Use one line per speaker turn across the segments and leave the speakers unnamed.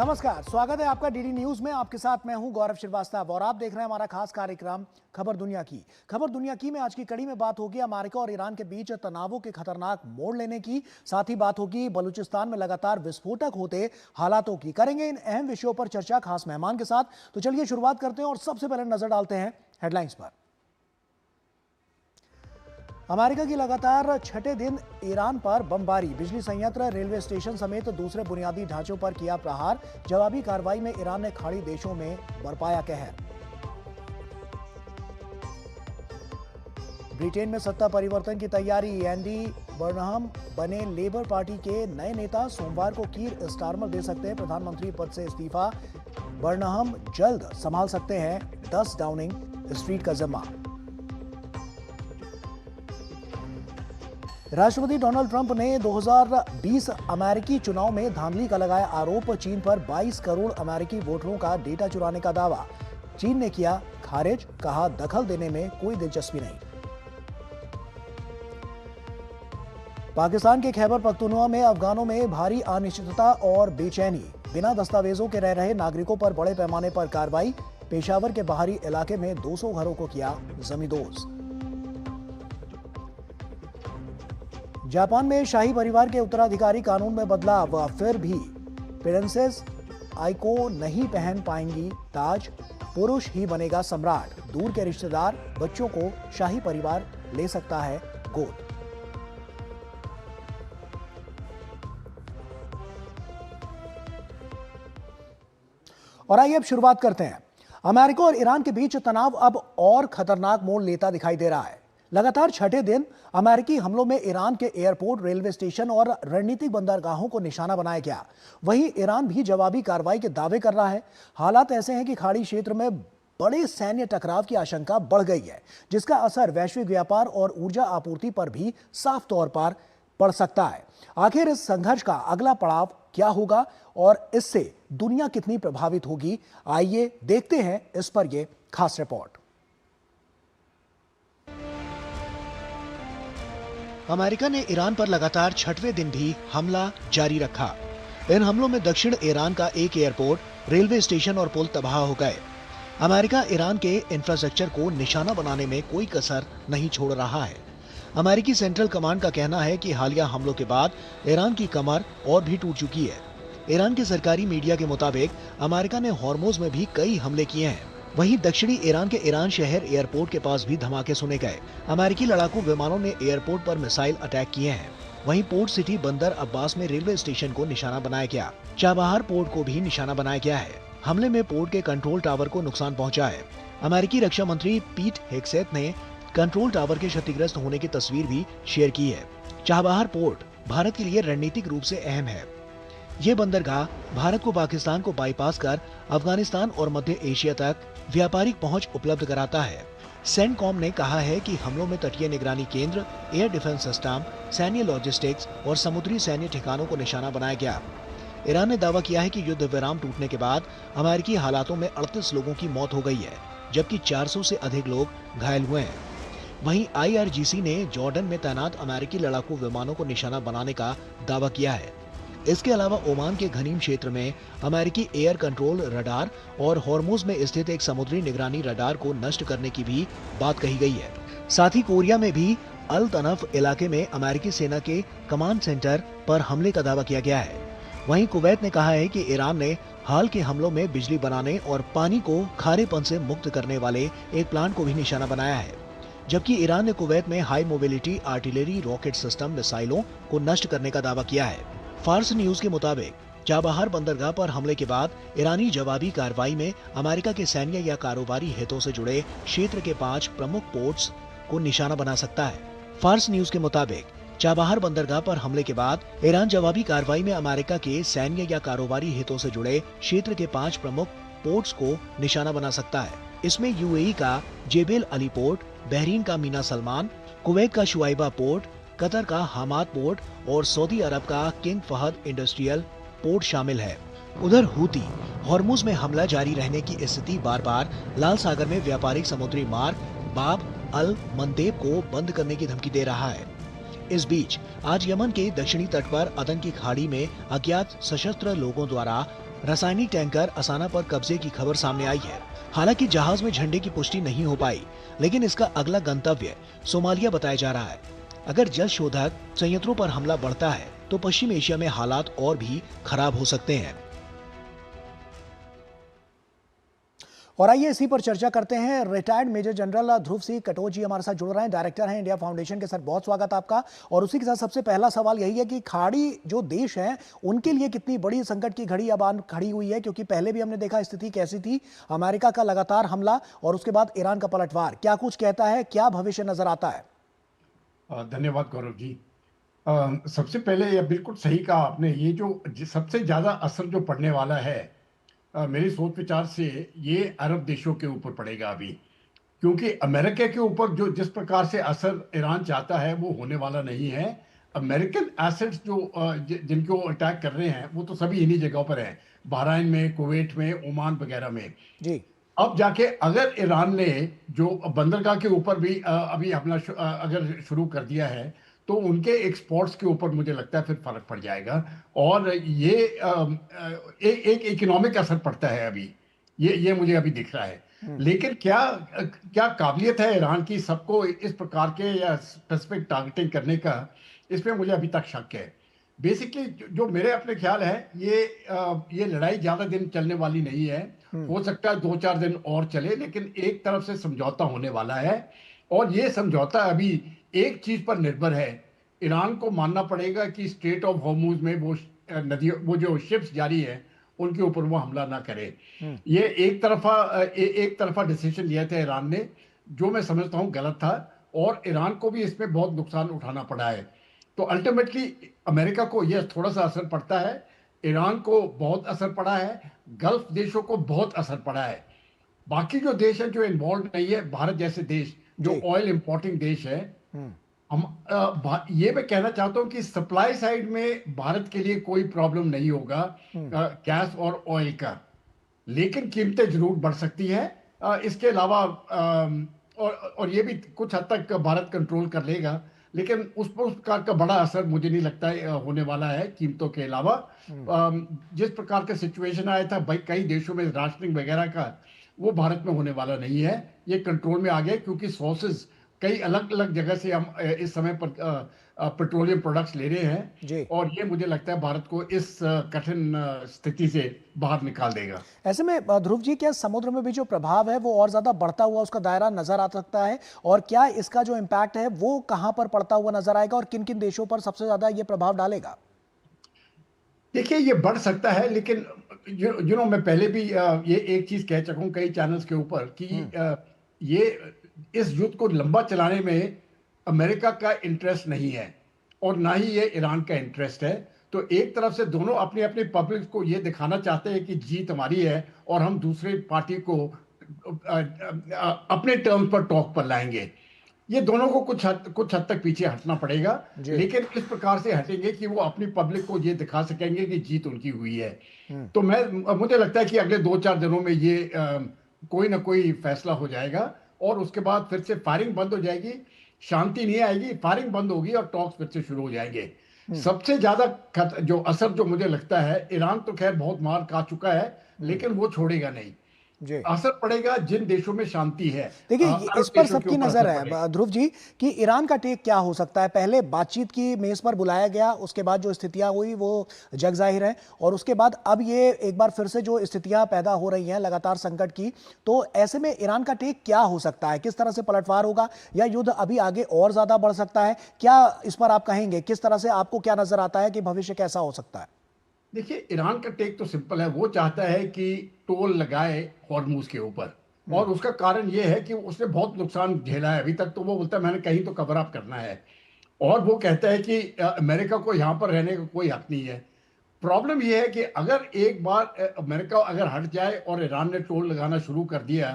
नमस्कार, स्वागत है आपका डीडी न्यूज में। आपके साथ मैं हूं गौरव श्रीवास्तव और आप देख रहे हैं हमारा खास कार्यक्रम खबर दुनिया की। खबर दुनिया की में आज की कड़ी में बात होगी अमेरिका और ईरान के बीच तनावों के खतरनाक मोड़ लेने की। साथ ही बात होगी बलूचिस्तान में लगातार विस्फोटक होते हालातों की। करेंगे इन अहम विषयों पर चर्चा खास मेहमान के साथ। तो चलिए शुरुआत करते हैं और सबसे पहले नजर डालते हैं हेडलाइंस पर। अमेरिका की लगातार छठे दिन ईरान पर बमबारी, बिजली संयंत्र, रेलवे स्टेशन समेत दूसरे बुनियादी ढांचों पर किया प्रहार। जवाबी कार्रवाई में ईरान ने खाड़ी देशों में बरपाया कहर। ब्रिटेन में सत्ता परिवर्तन की तैयारी, एंडी बर्नहम बने लेबर पार्टी के नए नेता। सोमवार को कीर स्टारमर दे सकते हैं प्रधानमंत्री पद से इस्तीफा। बर्नहम जल्द संभाल सकते हैं 10 डाउनिंग स्ट्रीट का जिम्मा। राष्ट्रपति डोनाल्ड ट्रंप ने 2020 अमेरिकी चुनाव में धांधली का लगाया आरोप। चीन पर 22 करोड़ अमेरिकी वोटरों का डेटा चुराने का दावा चीन ने किया खारिज, कहा दखल देने में कोई दिलचस्पी नहीं। पाकिस्तान के खैबर पख्तूनख्वा में अफगानों में भारी अनिश्चितता और बेचैनी, बिना दस्तावेजों के रह रहे नागरिकों पर बड़े पैमाने पर कार्रवाई। पेशावर के बाहरी इलाके में 200 घरों को किया जमींदोज। जापान में शाही परिवार के उत्तराधिकारी कानून में बदलाव, फिर भी प्रिंसेस आइको नहीं पहन पाएंगी ताज, पुरुष ही बनेगा सम्राट। दूर के रिश्तेदार बच्चों को शाही परिवार ले सकता है गोद। और आइए अब शुरुआत करते हैं। अमेरिका और ईरान के बीच तनाव अब और खतरनाक मोड़ लेता दिखाई दे रहा है। लगातार छठे दिन अमेरिकी हमलों में ईरान के एयरपोर्ट, रेलवे स्टेशन और रणनीतिक बंदरगाहों को निशाना बनाया गया। वहीं ईरान भी जवाबी कार्रवाई के दावे कर रहा है। हालात ऐसे हैं कि खाड़ी क्षेत्र में बड़े सैन्य टकराव की आशंका बढ़ गई है, जिसका असर वैश्विक व्यापार और ऊर्जा आपूर्ति पर भी साफ तौर पर पड़ सकता है। आखिर इस संघर्ष का अगला पड़ाव क्या होगा और इससे दुनिया कितनी प्रभावित होगी, आइए देखते हैं इस पर यह खास रिपोर्ट। अमेरिका ने ईरान पर लगातार छठवें दिन भी हमला जारी रखा। इन हमलों में दक्षिण ईरान का एक एयरपोर्ट, रेलवे स्टेशन और पुल तबाह हो गए। अमेरिका ईरान के इंफ्रास्ट्रक्चर को निशाना बनाने में कोई कसर नहीं छोड़ रहा है। अमेरिकी सेंट्रल कमांड का कहना है कि हालिया हमलों के बाद ईरान की कमर और भी टूट चुकी है। ईरान के सरकारी मीडिया के मुताबिक अमेरिका ने हॉर्मुज में भी कई हमले किए हैं। वहीं दक्षिणी ईरान के ईरान शहर एयरपोर्ट के पास भी धमाके सुने गए। अमेरिकी लड़ाकू विमानों ने एयरपोर्ट पर मिसाइल अटैक किए हैं। वहीं पोर्ट सिटी बंदर अब्बास में रेलवे स्टेशन को निशाना बनाया गया। चाबहार पोर्ट को भी निशाना बनाया गया है। हमले में पोर्ट के कंट्रोल टावर को नुकसान पहुंचा है। अमेरिकी रक्षा मंत्री पीट हेग्सेथ ने कंट्रोल टावर के क्षतिग्रस्त होने की तस्वीर भी शेयर की है। चाबहार पोर्ट भारत के लिए रणनीतिक रूप से अहम है। ये बंदरगाह भारत को पाकिस्तान को बाईपास कर अफगानिस्तान और मध्य एशिया तक व्यापारिक पहुंच उपलब्ध कराता है। सेंटकॉम ने कहा है कि हमलों में तटीय निगरानी केंद्र, एयर डिफेंस सिस्टम, सैन्य लॉजिस्टिक्स और समुद्री सैन्य ठिकानों को निशाना बनाया गया। ईरान ने दावा किया है कि युद्ध विराम टूटने के बाद अमेरिकी हालातों में 38 लोगों की मौत हो गई है, जबकि 400 से अधिक लोग घायल हुए हैं। वहीं IRGC ने जॉर्डन में तैनात अमेरिकी लड़ाकू विमानों को निशाना बनाने का दावा किया है। इसके अलावा ओमान के घनीम क्षेत्र में अमेरिकी एयर कंट्रोल रडार और हॉर्मुज में स्थित एक समुद्री निगरानी रडार को नष्ट करने की भी बात कही गई है। साथ ही कोरिया में भी अल तनफ इलाके में अमेरिकी सेना के कमांड सेंटर पर हमले का दावा किया गया है। वहीं कुवैत ने कहा है कि ईरान ने हाल के हमलों में बिजली बनाने और पानी को खारेपन से मुक्त करने वाले एक प्लांट को भी निशाना बनाया है, जबकि ईरान ने कुवैत में high mobility artillery rocket system मिसाइलों को नष्ट करने का दावा किया है। फार्स न्यूज के मुताबिक चाबहार बंदरगाह पर हमले के बाद ईरानी जवाबी कार्रवाई में अमेरिका के सैन्य या कारोबारी हितों से जुड़े क्षेत्र के 5 प्रमुख पोर्ट्स को निशाना बना सकता है। फार्स न्यूज के मुताबिक चाबहार बंदरगाह पर हमले के बाद ईरान जवाबी कार्रवाई में अमेरिका के सैन्य या कारोबारी हितों से जुड़े क्षेत्र के 5 प्रमुख पोर्ट्स को निशाना बना सकता है। इसमें यूएई का जेबेल अली पोर्ट, बहरीन का मीना सलमान, कुवैत का शुआइबा पोर्ट, कतर का हमाद पोर्ट और सऊदी अरब का किंग फहद इंडस्ट्रियल पोर्ट शामिल है। उधर हूती हॉर्मुज में हमला जारी रहने की स्थिति बार बार लाल सागर में व्यापारिक समुद्री मार्ग बाब अल मंदेब को बंद करने की धमकी दे रहा है। इस बीच आज यमन के दक्षिणी तट पर अदन की खाड़ी में अज्ञात सशस्त्र लोगों द्वारा रासायनिक टैंकर असाना पर कब्जे की खबर सामने आई है। हालांकि जहाज में झंडे की पुष्टि नहीं हो पाई, लेकिन इसका अगला गंतव्य सोमालिया बताया जा रहा है। अगर जल शोधक संयंत्रों पर हमला बढ़ता है तो पश्चिम एशिया में हालात और भी खराब हो सकते हैं। और आइए इसी पर चर्चा करते हैं। रिटायर्ड मेजर जनरल ध्रुव सिंह कटोच जी हमारे साथ जुड़ रहे हैं, डायरेक्टर हैं इंडिया फाउंडेशन के। सर बहुत स्वागत आपका। और उसी के साथ सबसे पहला सवाल यही है कि खाड़ी जो देश हैं उनके लिए कितनी बड़ी संकट की घड़ी अब आन खड़ी हुई है, क्योंकि पहले भी हमने देखा स्थिति कैसी थी, अमेरिका का लगातार हमला और उसके बाद ईरान का पलटवार। क्या कुछ कहता है, क्या भविष्य नजर आता है?
धन्यवाद गौरव जी। सबसे पहले यह बिल्कुल सही कहा आपने, ये जो सबसे ज्यादा असर जो पड़ने वाला है मेरी सोच विचार से ये अरब देशों के ऊपर पड़ेगा अभी, क्योंकि अमेरिका के ऊपर जो जिस प्रकार से असर ईरान चाहता है वो होने वाला नहीं है। अमेरिकन एसेट्स जो जिनको अटैक कर रहे हैं वो तो सभी इन्हीं जगहों पर हैं, बहरीन में, कुवैत में, ओमान वगैरह में।
जी।
अब जाके अगर ईरान ने जो बंदरगाह के ऊपर भी अभी हमला अगर शुरू कर दिया है तो उनके एक्सपोर्ट्स के ऊपर मुझे लगता है फिर फर्क पड़ जाएगा। और ये एक इकोनॉमिक असर पड़ता है अभी, ये मुझे अभी दिख रहा है। लेकिन क्या क्या काबिलियत है ईरान की सबको इस प्रकार के या स्पेसिफिक टारगेटिंग करने का, इसमें मुझे अभी तक शक है। बेसिकली जो मेरे अपने ख्याल है, ये लड़ाई ज्यादा दिन चलने वाली नहीं है। हो सकता है 2-4 दिन और चले, लेकिन एक तरफ से समझौता होने वाला है। और ये समझौता अभी एक चीज पर निर्भर है, ईरान को मानना पड़ेगा कि स्ट्रेट ऑफ हॉर्मुज में वो नदियों, वो जो शिप्स जारी है उनके ऊपर वो हमला ना करे। ये एक तरफा डिसीजन लिया था ईरान ने, जो मैं समझता हूँ गलत था। और ईरान को भी इसमें बहुत नुकसान उठाना पड़ा है। तो अल्टीमेटली अमेरिका को यह थोड़ा सा असर पड़ता है, ईरान को बहुत असर पड़ा है, गल्फ देशों को बहुत असर पड़ा है। बाकी जो देश है जो इन्वॉल्व नहीं है, भारत जैसे देश जो ऑयल इंपोर्टिंग देश है, हम ये मैं कहना चाहता हूं कि सप्लाई साइड में भारत के लिए कोई प्रॉब्लम नहीं होगा गैस और ऑयल का, लेकिन कीमतें जरूर बढ़ सकती है। इसके अलावा और ये भी कुछ हद तक भारत कंट्रोल कर लेगा, लेकिन उस प्रकार का बड़ा असर मुझे नहीं लगता है होने वाला है कीमतों के अलावा। जिस प्रकार का सिचुएशन आया था भाई कई देशों में राशनिंग वगैरह का, वो भारत में होने वाला नहीं है। ये कंट्रोल में आ गया क्योंकि सोर्सेज कई अलग अलग जगह से हम इस समय पर पेट्रोलियम प्रोडक्ट्स ले रहे हैं।
जी।
और ये मुझे लगता है भारत को इस कठिन स्थिति से बाहर निकाल देगा।
ऐसे में ध्रुव जी, क्या समुद्र में भी जो प्रभाव है वो और ज्यादा बढ़ता हुआ उसका दायरा नजर आ सकता है, और क्या इसका जो इम्पैक्ट है वो कहां पर पड़ता हुआ नजर आएगा और किन किन देशों पर सबसे ज्यादा ये प्रभाव डालेगा?
देखिए ये बढ़ सकता है, लेकिन मैं पहले भी ये एक चीज कह चुका हूं कई चैनल्स के ऊपर कि ये इस युद्ध को लंबा चलाने में अमेरिका का इंटरेस्ट नहीं है और ना ही ये ईरान का इंटरेस्ट है। तो एक तरफ से दोनों अपनी अपनी पब्लिक को ये दिखाना चाहते हैं कि जीत हमारी है और हम दूसरे पार्टी को अपने टर्म्स पर टॉक पर लाएंगे। ये दोनों को कुछ हद तक पीछे हटना पड़ेगा, लेकिन इस प्रकार से हटेंगे कि वो अपनी पब्लिक को ये दिखा सकेंगे कि जीत उनकी हुई है। तो मुझे लगता है कि अगले 2-4 दिनों में ये कोई ना कोई फैसला हो जाएगा और उसके बाद फिर से फायरिंग बंद हो जाएगी। शांति नहीं आएगी, फायरिंग बंद होगी और टॉक्स फिर से शुरू हो जाएंगे। सबसे ज्यादा जो असर जो मुझे लगता है, ईरान तो खैर बहुत मार खा चुका है, लेकिन वो छोड़ेगा नहीं। असर पड़ेगा जिन देशों में शांति है।
देखिए इस पर सबकी नजर है ध्रुव जी कि ईरान का टेक क्या हो सकता है। पहले बातचीत की मेज पर बुलाया गया, उसके बाद जो स्थितियां हुई वो जग जाहिर है, और उसके बाद अब ये एक बार फिर से जो स्थितियां पैदा हो रही हैं लगातार संकट की, तो ऐसे में ईरान का टेक क्या हो सकता है? किस तरह से पलटवार होगा या युद्ध अभी आगे और ज्यादा बढ़ सकता है? क्या इस पर आप कहेंगे? किस तरह से आपको क्या नजर आता है कि भविष्य कैसा हो सकता है?
देखिए ईरान का टेक तो सिंपल है, वो चाहता है कि टोल लगाए हॉर्मूज के ऊपर। और उसका कारण ये है कि उसने बहुत नुकसान झेला है अभी तक, तो वो बोलता है मैंने कहीं तो कवर अप करना है। और वो कहता है कि अमेरिका को यहाँ पर रहने का कोई हक नहीं है। प्रॉब्लम ये है कि अगर एक बार अमेरिका अगर हट जाए और ईरान ने टोल लगाना शुरू कर दिया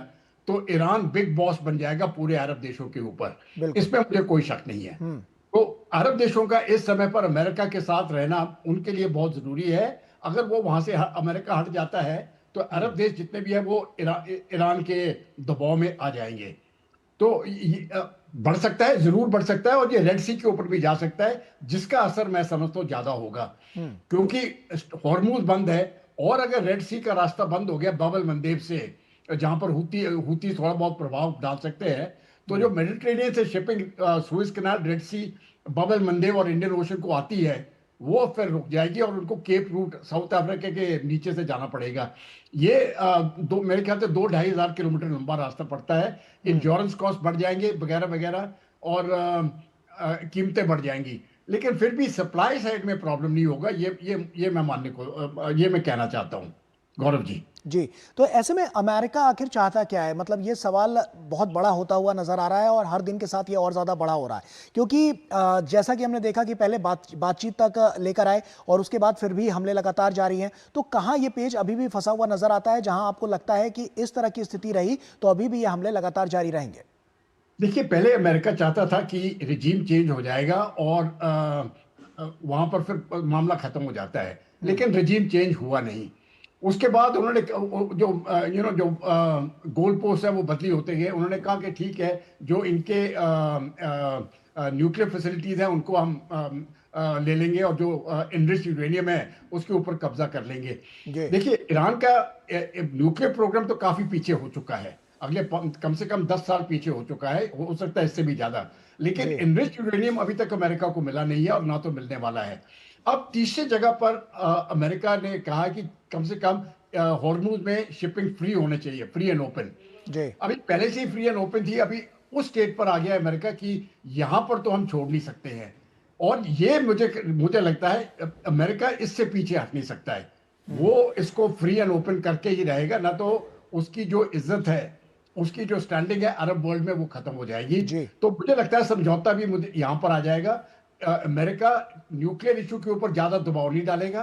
तो ईरान बिग बॉस बन जाएगा पूरे अरब देशों के ऊपर। इसमें मुझे कोई शक नहीं है। तो अरब देशों का इस समय पर अमेरिका के साथ रहना उनके लिए बहुत जरूरी है। अगर वो वहां से अमेरिका हट जाता है तो अरब देश जितने भी है वो ईरान के दबाव में आ जाएंगे। तो बढ़ सकता है, जरूर बढ़ सकता है, और ये रेड सी के ऊपर भी जा सकता है, जिसका असर मैं समझता हूँ ज्यादा होगा, क्योंकि हॉर्मूज बंद है, और अगर रेड सी का रास्ता बंद हो गया बाब एल मंदेब से, जहां पर हुती हुती थोड़ा बहुत प्रभाव डाल सकते हैं, तो जो मेडिटेरेनियन से शिपिंग सुएज कैनाल, रेड सी, बाब एल मंदेब और इंडियन ओशन को आती है, वो फिर रुक जाएगी और उनको केप रूट साउथ अफ्रीका के नीचे से जाना पड़ेगा। ये मेरे ख्याल से 2-2.5 हज़ार किलोमीटर लंबा रास्ता पड़ता है। इंश्योरेंस कॉस्ट बढ़ जाएंगे वगैरह वगैरह, और कीमतें बढ़ जाएंगी, लेकिन फिर भी सप्लाई साइड में प्रॉब्लम नहीं होगा। ये मैं मानने को, ये मैं कहना चाहता हूँ गौरव जी।
जी, तो ऐसे में अमेरिका आखिर चाहता क्या है? मतलब ये सवाल बहुत बड़ा होता हुआ नजर आ रहा है और हर दिन के साथ ये और ज्यादा बड़ा हो रहा है, क्योंकि जैसा कि हमने देखा कि पहले बातचीत तक लेकर आए और उसके बाद फिर भी हमले लगातार जारी हैं। तो कहां ये पेच अभी भी फंसा हुआ नजर आता है, जहां आपको लगता है कि इस तरह की स्थिति रही तो अभी भी ये हमले लगातार जारी रहेंगे?
देखिए, पहले अमेरिका चाहता था कि रिजीम चेंज हो जाएगा और वहां पर फिर मामला खत्म हो जाता है, लेकिन रिजीम चेंज हुआ नहीं। उसके बाद उन्होंने जो जो गोल पोस्ट है वो बदली होते गए। उन्होंने कहा कि ठीक है, जो इनके न्यूक्लियर फैसिलिटीज हैं उनको हम ले लेंगे, और जो इनरिच्ड यूरेनियम है उसके ऊपर कब्जा कर लेंगे। देखिए, ईरान का न्यूक्लियर प्रोग्राम तो काफी पीछे हो चुका है, अगले कम से कम 10 साल पीछे हो चुका है, हो सकता है इससे भी ज्यादा, लेकिन इनरिच्ड यूरेनियम अभी तक अमेरिका को मिला नहीं है और ना तो मिलने वाला है। अब तीसरी जगह पर अमेरिका ने कहा कि कम से कम हॉर्मूज में शिपिंग फ्री होने चाहिए, फ्री एंड ओपन। अभी पहले से ही फ्री एंड ओपन थी, अभी उस स्टेट पर आ गया अमेरिका कि यहां पर तो हम छोड़ नहीं सकते हैं, और ये मुझे लगता है अमेरिका इससे पीछे हट नहीं सकता है। वो इसको फ्री एंड ओपन करके ही रहेगा, ना तो उसकी जो इज्जत है, उसकी जो स्टैंडिंग है अरब वर्ल्ड में, वो खत्म हो जाएगी। तो मुझे लगता है समझौता भी मुझे यहां पर आ जाएगा। अमेरिका न्यूक्लियर इशू के ऊपर ज्यादा दबाव नहीं डालेगा,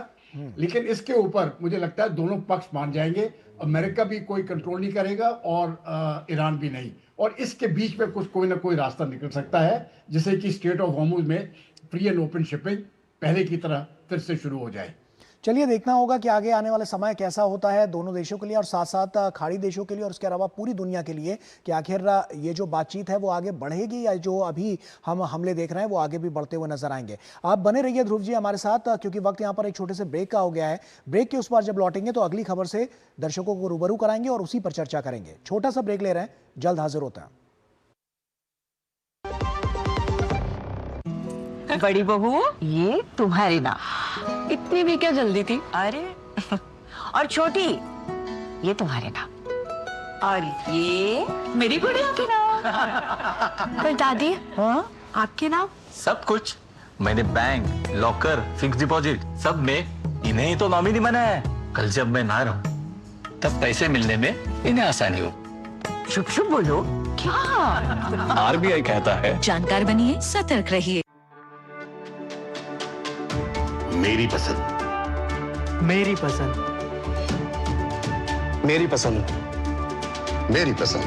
लेकिन इसके ऊपर मुझे लगता है दोनों पक्ष मान जाएंगे। अमेरिका भी कोई कंट्रोल नहीं करेगा और ईरान भी नहीं, और इसके बीच में कोई ना कोई रास्ता निकल सकता है, जिससे कि स्टेट ऑफ हॉर्मुज में फ्री एंड ओपन शिपिंग पहले की तरह फिर से शुरू हो जाए।
चलिए, देखना होगा कि आगे आने वाला समय कैसा होता है दोनों देशों के लिए और साथ साथ खाड़ी देशों के लिए और उसके अलावा पूरी दुनिया के लिए, कि आखिर ये जो बातचीत है वो आगे बढ़ेगी या जो अभी हम हमले देख रहे हैं वो आगे भी बढ़ते हुए नजर आएंगे। आप बने रहिए ध्रुव जी हमारे साथ, क्योंकि वक्त यहाँ पर एक छोटे से ब्रेक का हो गया है। ब्रेक के उस पार जब लौटेंगे तो अगली खबर से दर्शकों को रूबरू कराएंगे और उसी पर चर्चा करेंगे। छोटा सा ब्रेक ले रहे हैं, जल्द हाजिर होता है।
बड़ी बहू, ये तुम्हारी नाम। इतनी भी क्या जल्दी थी? अरे और छोटी, ये तुम्हारे नाम, और ये मेरी गुड़िया के नाम। पर दादी, हाँ आपके नाम?
सब कुछ मैंने बैंक, लॉकर, फिक्स डिपॉजिट सब में इन्हें ही तो नॉमिनी बनाया है। कल जब मैं ना रहूं तब पैसे मिलने में इन्हें आसानी हो।
शुभ शुभ बोलो। क्या?
आरबीआई कहता है,
जानकार बनिए, सतर्क रहिए।
मेरी पसंद,
मेरी पसंद,
मेरी पसंद, मेरी पसंद,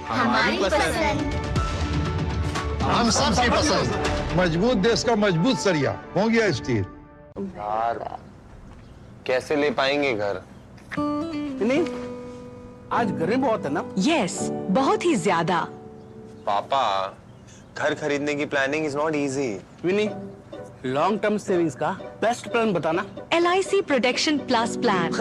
हमारी पसंद,
हम सबकी पसंद।
मजबूत देश का मजबूत सरिया हो गया स्टील।
यार, कैसे ले पाएंगे घर?
नहीं, आज गर्मी बहुत है ना?
यस, बहुत ही ज्यादा।
पापा, घर खरीदने की planning is not easy.
Vini, long term savings का बेस्ट प्लान बताना।
LIC protection plus plan.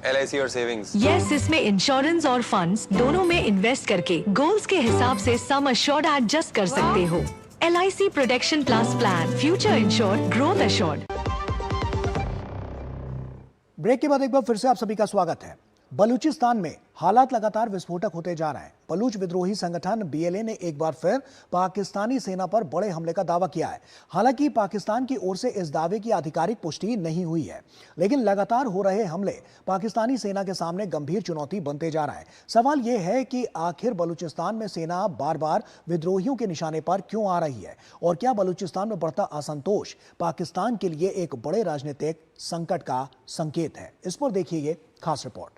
LIC और सेविंग्स।
यस, इसमें इंश्योरेंस और फंड्स दोनों में इन्वेस्ट करके गोल्स के हिसाब से सम अश्योर्ड एडजस्ट कर सकते हो। LIC protection plus plan, future insured, growth assured.
Break के बाद एक बार फिर से आप सभी का स्वागत है। बलूचिस्तान में हालात लगातार विस्फोटक होते जा रहे हैं। बलूच विद्रोही संगठन BLA ने एक बार फिर पाकिस्तानी सेना पर बड़े हमले का दावा किया है। हालांकि पाकिस्तान की ओर से इस दावे की आधिकारिक पुष्टि नहीं हुई है, लेकिन लगातार हो रहे हमले पाकिस्तानी सेना के सामने गंभीर चुनौती बनते जा रहा है। सवाल यह है कि आखिर बलूचिस्तान में सेना बार बार विद्रोहियों के निशाने पर क्यों आ रही है, और क्या बलूचिस्तान में बढ़ता असंतोष पाकिस्तान के लिए एक बड़े राजनीतिक संकट का संकेत है? इस पर देखिए ये खास रिपोर्ट।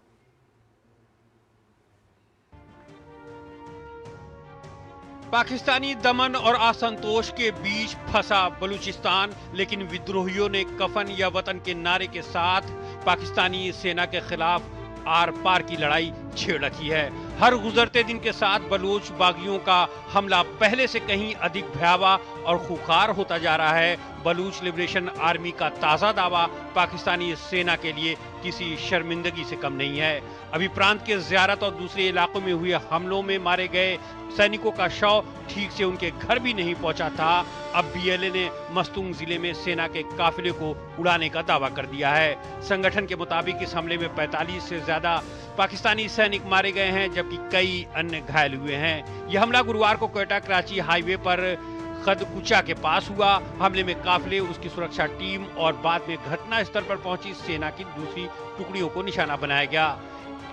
पाकिस्तानी दमन और असंतोष के बीच फंसा बलूचिस्तान, लेकिन विद्रोहियों ने कफन या वतन के नारे के साथ पाकिस्तानी सेना के खिलाफ आर पार की लड़ाई छेड़ रखी है। हर गुजरते दिन के साथ बलूच बागियों का हमला पहले से कहीं अधिक भयावह और खूंखार होता जा रहा है। बलूच लिबरेशन आर्मी का ताजा दावा पाकिस्तानी सेना के लिए किसी शर्मिंदगी से कम नहीं है। अभी प्रांत के ज़ियारत और दूसरे इलाकों में हुए हमलों में मारे गए सैनिकों का शव ठीक से उनके घर भी नहीं पहुंचा था। अब बीएलए ने मस्तूंग जिले में सेना के काफिले को उड़ाने का दावा कर दिया है। संगठन के मुताबिक इस हमले में 45 से ज्यादा पाकिस्तानी सैनिक मारे गए हैं, जबकि कई अन्य घायल हुए हैं। यह हमला गुरुवार को क्वेटा कराची हाईवे पर खदकुचा के पास हुआ। हमले में काफिले, उसकी सुरक्षा टीम और बाद में घटना स्थल पर पहुंची सेना की दूसरी टुकड़ियों को निशाना बनाया गया।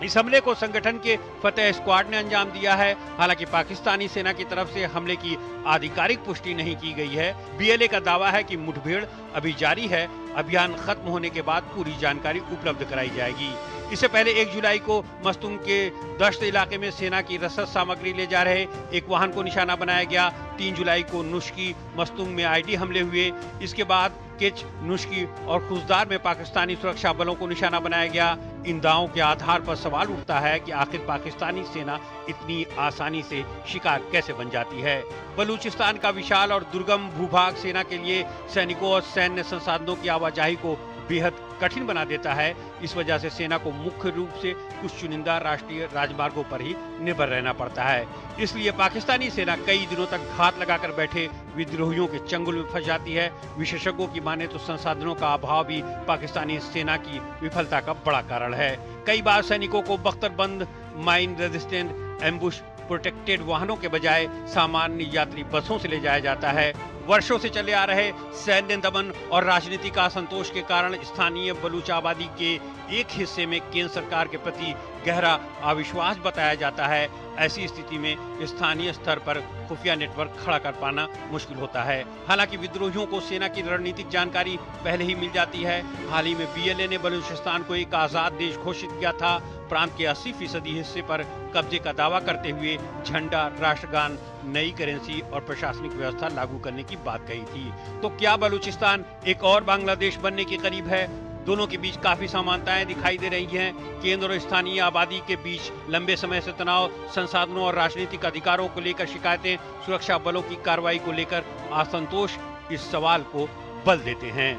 इस हमले को संगठन के फतेह स्क्वाड ने अंजाम दिया है। हालांकि पाकिस्तानी सेना की तरफ से हमले की आधिकारिक पुष्टि नहीं की गई है। बीएलए का दावा है कि मुठभेड़ अभी जारी है। अभियान खत्म होने के बाद पूरी जानकारी उपलब्ध कराई जाएगी। इससे पहले 1 जुलाई को मस्तूंग के दश्त इलाके में सेना की रसद सामग्री ले जा रहे एक वाहन को निशाना बनाया गया। 3 जुलाई को नुश्की मस्तूंग में आईडी हमले हुए। इसके बाद किच, नुश्की और खुजदार में पाकिस्तानी सुरक्षा बलों को निशाना बनाया गया। इन दावों के आधार पर सवाल उठता है कि आखिर पाकिस्तानी सेना इतनी आसानी से शिकार कैसे बन जाती है। बलूचिस्तान का विशाल और दुर्गम भूभाग सेना के लिए सैनिकों और सैन्य संसाधनों की आवाजाही को बेहद कठिन बना देता है। इस वजह से सेना को मुख्य रूप से कुछ चुनिंदा राष्ट्रीय राजमार्गों पर ही निर्भर रहना पड़ता है। इसलिए पाकिस्तानी सेना कई दिनों तक घात लगाकर बैठे विद्रोहियों के चंगुल में फंस जाती है। विशेषज्ञों की माने तो संसाधनों का अभाव भी पाकिस्तानी सेना की विफलता का बड़ा कारण है। कई बार सैनिकों को बख्तरबंद, माइन रेजिस्टेंट, एम्बुश प्रोटेक्टेड वाहनों के बजाय सामान्य यात्री बसों से ले जाया जाता है। वर्षों से चले आ रहे सैन्य दमन और राजनीतिक असंतोष के कारण स्थानीय बलूच आबादी के एक हिस्से में केंद्र सरकार के प्रति गहरा अविश्वास बताया जाता है। ऐसी स्थिति में स्थानीय स्तर पर खुफिया नेटवर्क खड़ा कर पाना मुश्किल होता है। हालांकि विद्रोहियों को सेना की रणनीतिक जानकारी पहले ही मिल जाती है। हाल ही में बीएलए ने बलूचिस्तान को एक आजाद देश घोषित किया था। प्रांत के 80% हिस्से पर कब्जे का दावा करते हुए झंडा, राष्ट्रगान, नई करेंसी और प्रशासनिक व्यवस्था लागू करने की बात कही थी। तो क्या बलूचिस्तान एक और बांग्लादेश बनने के करीब है? दोनों के बीच काफी समानताएं दिखाई दे रही हैं। केंद्र और स्थानीय आबादी के बीच लंबे समय से तनाव, संसाधनों और राजनीतिक अधिकारों को लेकर शिकायतें, सुरक्षा बलों की कार्रवाई को लेकर असंतोष इस सवाल को बल देते हैं।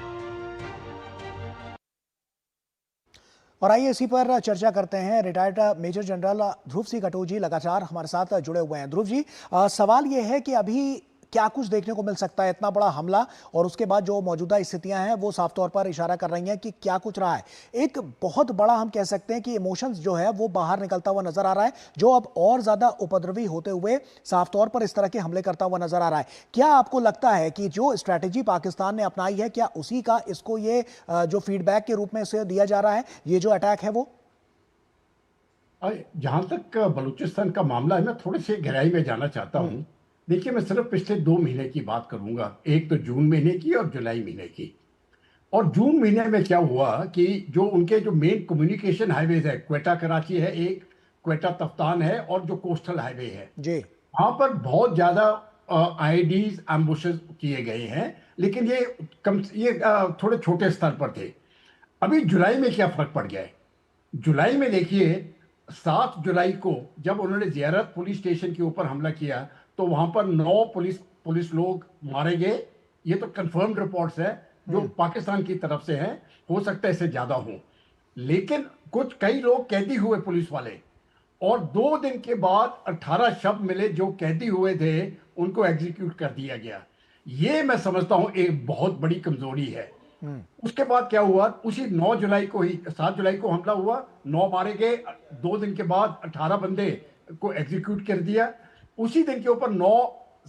और आइए इसी पर चर्चा करते हैं। रिटायर्ड मेजर जनरल ध्रुव सिंह कटोच जी लगातार हमारे साथ जुड़े हुए हैं। ध्रुव जी, सवाल यह है कि अभी क्या कुछ देखने को मिल सकता है? इतना बड़ा हमला और उसके बाद जो मौजूदा स्थितियां हैं वो साफ तौर पर इशारा कर रही हैं कि क्या कुछ रहा है। एक बहुत बड़ा, हम कह सकते हैं कि इमोशंस जो है वो बाहर निकलता हुआ नजर आ रहा है, जो अब और ज्यादा उपद्रवी होते हुए साफ तौर पर इस तरह के हमले करता हुआ नजर आ रहा है। क्या आपको लगता है कि जो स्ट्रैटेजी पाकिस्तान ने अपनाई है, क्या उसी का इसको ये जो फीडबैक के रूप में इसे दिया जा रहा है, ये जो अटैक है वो?
जहां तक बलूचिस्तान का मामला है, मैं थोड़ी सी गहराई में जाना चाहता हूँ। देखिए, मैं सिर्फ पिछले 2 महीने की बात करूंगा, एक तो जून महीने की और जुलाई महीने की। और जून महीने में क्या हुआ कि जो उनके जो मेन कम्युनिकेशन हाईवेज है, क्वेटा कराची है एक, क्वेटा तफ्तान है और जो कोस्टल हाईवे है जी, वहां पर बहुत ज्यादा आईडीज, एम्बुशेस किए गए हैं। लेकिन ये थोड़े छोटे स्तर पर थे। अभी जुलाई में क्या फर्क पड़ गया है? जुलाई में देखिए, 7 जुलाई को जब उन्होंने ज़ियारत पुलिस स्टेशन के ऊपर हमला किया तो वहां पर 9 पुलिस लोग मारे गए। ये तो कंफर्म्ड रिपोर्ट्स है जो पाकिस्तान की तरफ से हैं। हो सकता है इससे ज्यादा हो, लेकिन कई लोग कैदी हुए पुलिस वाले, और 2 दिन के बाद 18 शव मिले जो कैदी हुए थे, उनको एग्जीक्यूट कर दिया गया। ये मैं समझता हूं एक बहुत बड़ी कमजोरी है। उसके बाद क्या हुआ, उसी 9 जुलाई को ही, 7 जुलाई को हमला हुआ, 9 मारे गए, 2 दिन के बाद 18 बंदे को एग्जीक्यूट कर दिया। उसी दिन के ऊपर 9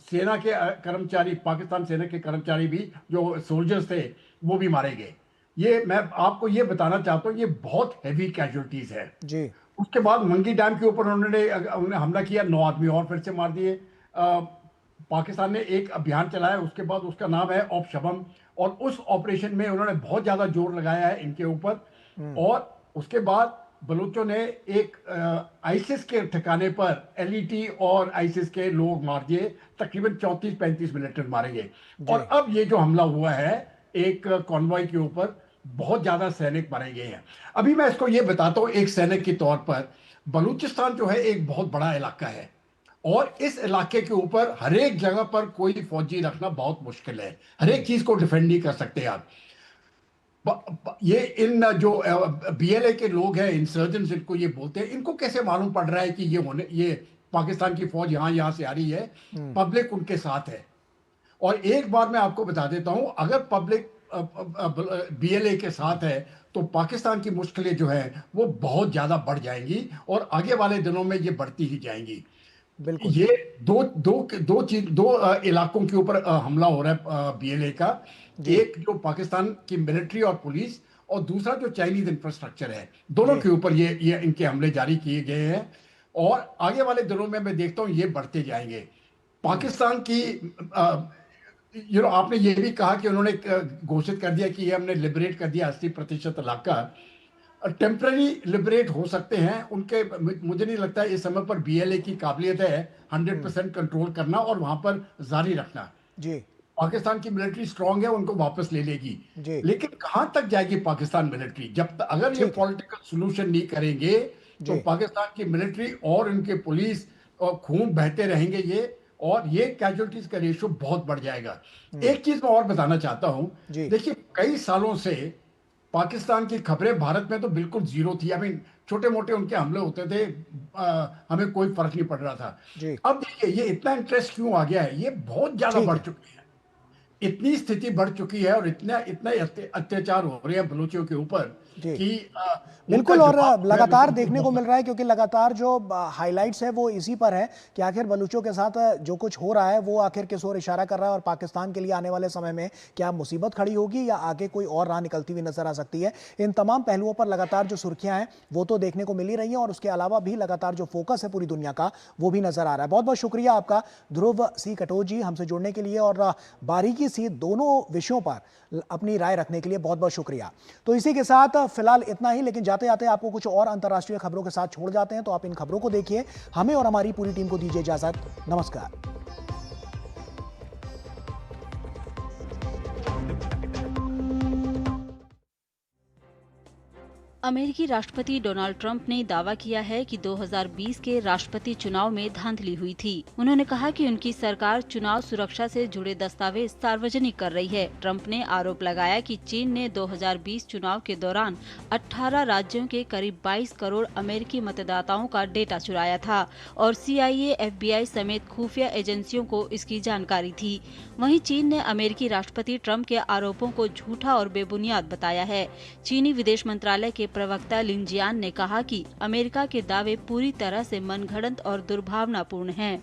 सेना के कर्मचारी, पाकिस्तान सेना के कर्मचारी भी जो सोल्जर्स थे वो भी मारे गए। ये मैं आपको ये बताना चाहता हूँ, ये बहुत हैवी कैजुअलिटीज है जी। उसके बाद मंगी डैम के ऊपर उन्होंने हमला किया, 9 आदमी और फिर से मार दिए। पाकिस्तान ने एक अभियान चलाया, उसके बाद उसका नाम है ऑप शबम, और उस ऑपरेशन में उन्होंने बहुत ज्यादा जोर लगाया है इनके ऊपर। और उसके बाद बलूचों ने एक आईसिस के ठिकाने पर एलईटी और आईसिस के लोग मार दिए, तकरीबन 34-35 मिलिटेंट मारे गए। और अब ये जो हमला हुआ है एक कॉन्वॉय के ऊपर, बहुत ज्यादा सैनिक मारे गए हैं। अभी मैं इसको ये बताता हूँ एक सैनिक के तौर पर। बलूचिस्तान जो है एक बहुत बड़ा इलाका है और इस इलाके के ऊपर हर एक जगह पर कोई फौजी रखना बहुत मुश्किल है। हर एक चीज को डिफेंड नहीं कर सकते आप। ये इन जो बीएलए के लोग हैं, इंसर्जेंट्स इनको ये बोलते हैं, इनको कैसे मालूम पड़ रहा है कि ये पाकिस्तान की फौज यहाँ से आ रही है? पब्लिक उनके साथ है। और एक बार मैं आपको बता देता हूं, अगर पब्लिक बीएलए के साथ है तो पाकिस्तान की मुश्किलें जो है वो बहुत ज्यादा बढ़ जाएंगी और आगे वाले दिनों में ये बढ़ती ही जाएंगी।
बिल्कुल।
ये दो इलाकों के ऊपर हमला हो रहा है बीएलए का। एक जो पाकिस्तान की मिलिट्री और पुलिस, और दूसरा जो चाइनीज इंफ्रास्ट्रक्चर है, दोनों के ऊपर ये इनके हमले जारी किए गए हैं और आगे वाले दिनों में मैं देखता हूं ये बढ़ते जाएंगे। पाकिस्तान की आपने ये भी कहा कि उन्होंने घोषित कर दिया कि ये हमने लिबरेट कर दिया 80% इलाका। टेम्पररी लिबरेट हो सकते हैं उनके, मुझे नहीं लगता इस समय पर बीएलए की काबिलियत है 100% कंट्रोल करना और वहां पर जारी रखना।
जी,
पाकिस्तान की मिलिट्री स्ट्रांग है, उनको वापस ले लेगी। लेकिन कहां तक जाएगी पाकिस्तान मिलिट्री? जब तक अगर ये पॉलिटिकल सोल्यूशन नहीं करेंगे तो पाकिस्तान की मिलिट्री और उनके पुलिस और खून बहते रहेंगे ये, और ये कैजुअलिटीज का रेशियो बहुत बढ़ जाएगा। एक चीज मैं और बताना चाहता हूं, देखिए कई सालों से पाकिस्तान की खबरें भारत में तो बिल्कुल जीरो थी। आई मीन छोटे मोटे उनके हमले होते थे, हमें कोई फर्क नहीं पड़ रहा था। अब देखिए ये इतना इंटरेस्ट क्यों आ गया है? ये बहुत ज्यादा बढ़ चुकी है, इतनी स्थिति बढ़ चुकी है और इतना अत्याचार हो रहे हैं बलूचियों के ऊपर कि
बिल्कुल। और लगातार देखने को मिल रहा है, क्योंकि लगातार जो हाइलाइट्स है वो इसी पर है कि आखिर बलूचों के साथ जो कुछ हो रहा है वो आखिर किस ओर इशारा कर रहा है और पाकिस्तान के लिए आने वाले समय में क्या मुसीबत खड़ी होगी या आगे कोई और राह निकलती हुई नजर आ सकती है। इन तमाम पहलुओं पर लगातार जो सुर्खियां हैं वो तो देखने को मिल ही रही हैं और उसके अलावा भी लगातार जो फोकस है पूरी दुनिया का वो भी नजर आ रहा है। बहुत बहुत शुक्रिया आपका ध्रुव सी कटोच जी हमसे जुड़ने के लिए और बारीकी से दोनों विषयों पर अपनी राय रखने के लिए बहुत बहुत शुक्रिया। तो इसी के साथ फिलहाल इतना ही, लेकिन जाते जाते आपको कुछ और अंतर्राष्ट्रीय खबरों के साथ छोड़ जाते हैं, तो आप इन खबरों को देखिए। हमें और हमारी पूरी टीम को दीजिए इजाजत। नमस्कार।
अमेरिकी राष्ट्रपति डोनाल्ड ट्रंप ने दावा किया है कि 2020 के राष्ट्रपति चुनाव में धांधली हुई थी। उन्होंने कहा कि उनकी सरकार चुनाव सुरक्षा से जुड़े दस्तावेज सार्वजनिक कर रही है। ट्रंप ने आरोप लगाया कि चीन ने 2020 चुनाव के दौरान 18 राज्यों के करीब 22 करोड़ अमेरिकी मतदाताओं का डेटा चुराया था और CIA, FBI समेत खुफिया एजेंसियों को इसकी जानकारी थी। वहीं चीन ने अमेरिकी राष्ट्रपति ट्रंप के आरोपों को झूठा और बेबुनियाद बताया है। चीनी विदेश मंत्रालय के प्रवक्ता लिन जियान ने कहा कि अमेरिका के दावे पूरी तरह से मनगढ़ंत और दुर्भावनापूर्ण हैं।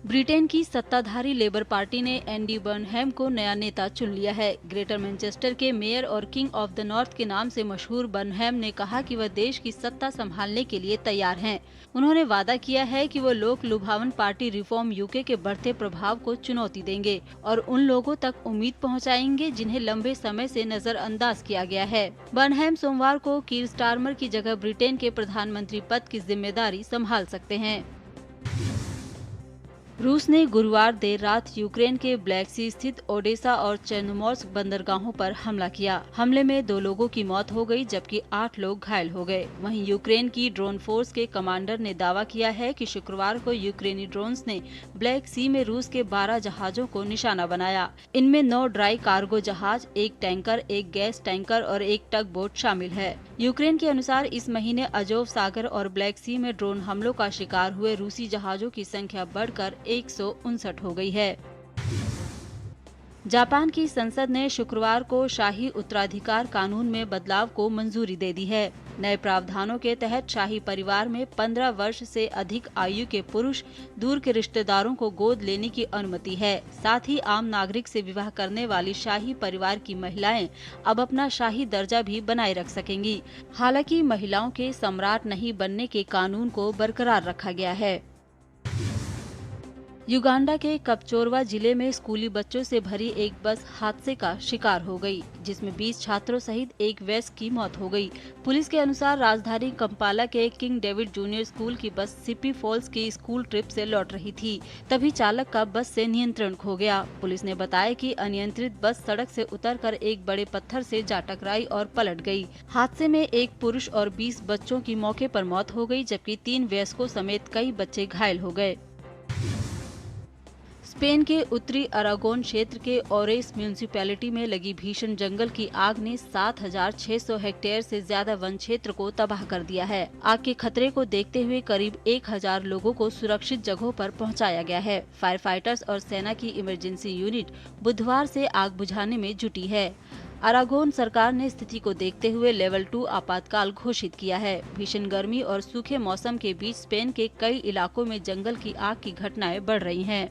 ब्रिटेन की सत्ताधारी लेबर पार्टी ने एंडी बर्नहैम को नया नेता चुन लिया है। ग्रेटर मैनचेस्टर के मेयर और किंग ऑफ द नॉर्थ के नाम से मशहूर बर्नहैम ने कहा कि वह देश की सत्ता संभालने के लिए तैयार हैं। उन्होंने वादा किया है कि वो लोक लुभावन पार्टी रिफॉर्म यूके के बढ़ते प्रभाव को चुनौती देंगे और उन लोगों तक उम्मीद पहुंचाएंगे जिन्हें लंबे समय से नजरअंदाज किया गया है। बर्नहैम सोमवार को कीर स्टारमर की जगह ब्रिटेन के प्रधानमंत्री पद की जिम्मेदारी संभाल सकते हैं। रूस ने गुरुवार देर रात यूक्रेन के ब्लैक सी स्थित ओडेसा और चेर्नोमोर्स्क बंदरगाहों पर हमला किया। हमले में 2 लोगों की मौत हो गई जबकि 8 लोग घायल हो गए। वहीं यूक्रेन की ड्रोन फोर्स के कमांडर ने दावा किया है कि शुक्रवार को यूक्रेनी ड्रोन्स ने ब्लैक सी में रूस के 12 जहाजों को निशाना बनाया। इनमें 9 ड्राई कार्गो जहाज, 1 टैंकर, 1 गैस टैंकर और 1 टग बोट शामिल है। यूक्रेन के अनुसार इस महीने अजोव सागर और ब्लैक सी में ड्रोन हमलों का शिकार हुए रूसी जहाजों की संख्या बढ़कर 159 हो गई है। जापान की संसद ने शुक्रवार को शाही उत्तराधिकार कानून में बदलाव को मंजूरी दे दी है। नए प्रावधानों के तहत शाही परिवार में 15 वर्ष से अधिक आयु के पुरुष दूर के रिश्तेदारों को गोद लेने की अनुमति है। साथ ही आम नागरिक से विवाह करने वाली शाही परिवार की महिलाएं अब अपना शाही दर्जा भी बनाए रख सकेंगी। हालांकि महिलाओं के सम्राट नहीं बनने के कानून को बरकरार रखा गया है। युगांडा के कपचोरवा जिले में स्कूली बच्चों से भरी एक बस हादसे का शिकार हो गई, जिसमें 20 छात्रों सहित एक वयस्क की मौत हो गई। पुलिस के अनुसार राजधानी कंपाला के किंग डेविड जूनियर स्कूल की बस सिपी फॉल्स की स्कूल ट्रिप से लौट रही थी, तभी चालक का बस से नियंत्रण खो गया। पुलिस ने बताया कि अनियंत्रित बस सड़क से उतरकर एक बड़े पत्थर से जा टकराई और पलट गई। हादसे में एक पुरुष और 20 बच्चों की मौके पर मौत हो गई, जबकि 3 वयस्कों समेत कई बच्चे घायल हो गए। स्पेन के उत्तरी अरागोन क्षेत्र के ओरेस म्यूनिसिपैलिटी में लगी भीषण जंगल की आग ने 7,600 हेक्टेयर से ज्यादा वन क्षेत्र को तबाह कर दिया है। आग के खतरे को देखते हुए करीब 1,000 लोगों को सुरक्षित जगहों पर पहुंचाया गया है। फायर फाइटर्स और सेना की इमरजेंसी यूनिट बुधवार से आग बुझाने में जुटी है। अरागोन सरकार ने स्थिति को देखते हुए लेवल 2 आपातकाल घोषित किया है। भीषण गर्मी और सूखे मौसम के बीच स्पेन के कई इलाकों में जंगल की आग की घटनाएं बढ़ रही हैं।